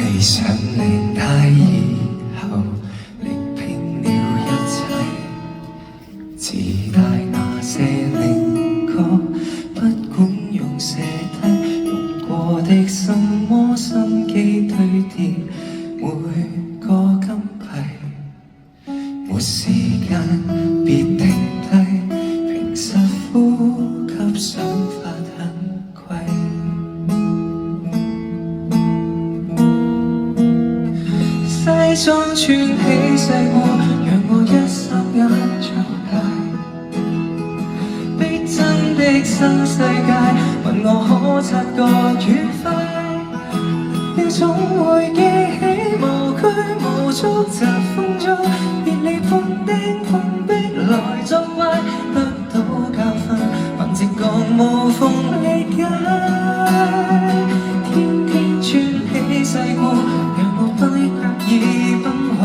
未想離開以後，歷遍了一切，自帶那些靈歌，不管用寫低用過的什麼心機堆疊，每個金幣，沒時間別停低，平實呼吸想法很貴。西裝穿起細褲，讓我一霎眼長大。逼真的新世界，問我可察覺愉快。要總會記起無拘無束疾風中，別離碰釘碰壁來作怪，得到教訓，憑直覺無縫理解。天天穿起細褲，讓我不覺意崩壞。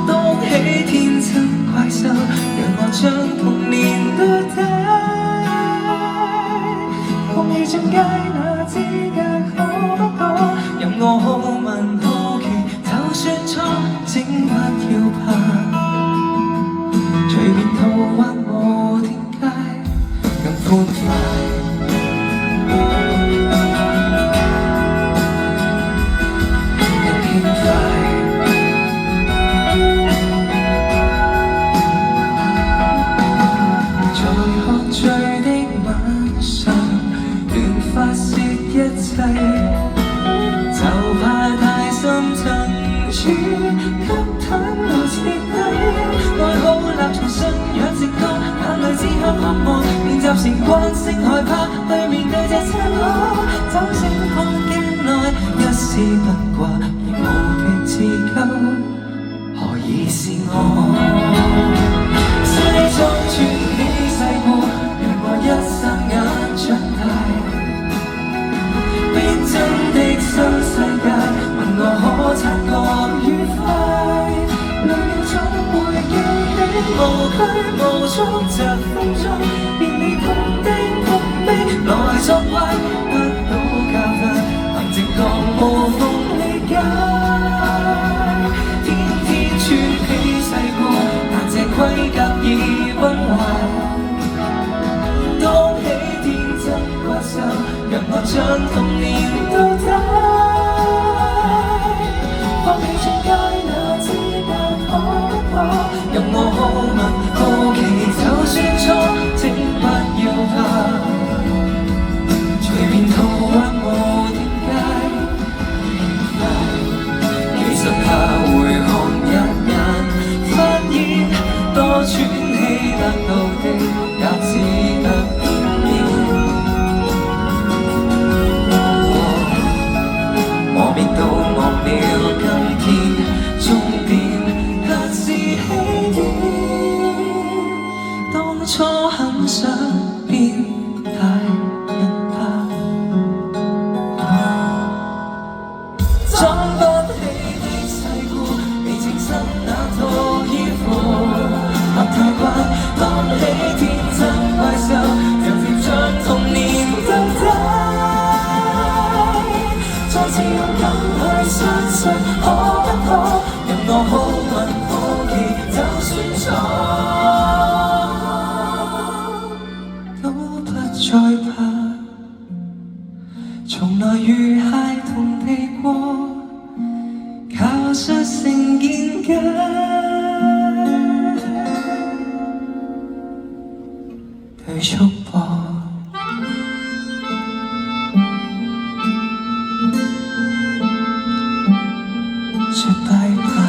當起天真怪獸，讓我將童年都帶。放棄進階那資格可不可？任我好問好奇，就算錯，請不要怕。隨便途或無天街，更歡快。就怕太深層處給坦露徹底，愛好立場信仰直覺，眼淚只向渴望，練習時慣性害怕去面對這赤裸，走進看鏡內一絲不掛，而無極自救，何以是我？西裝穿起細褲，讓我一霎眼長大。逼真的新世界，問我可察覺愉快。累了總會記起無拘無束疾風中，別離碰釘碰壁來作怪，得到教訓，憑直覺無縫理解。天天穿起細褲，但這盔甲已崩壞。當起天真怪獸，讓我將童年都帶。放棄進階那資格可不可？任我好問好奇，就算錯，請不要怕。隨便途或無天街，其實怕回看一眼，發現多喘氣得到的，也只得磨滅到忘了今天，終點卻是起點。當初很想變大人吧，裝不起的世故，未情深那套衣服，合太慣，當起天真怪獸，讓接將童年都帶。再次勇敢去相信，可不可？任我好問好奇，就算錯，都不再怕。從來如孩童地過，靠着成見解，對束縛。說拜拜。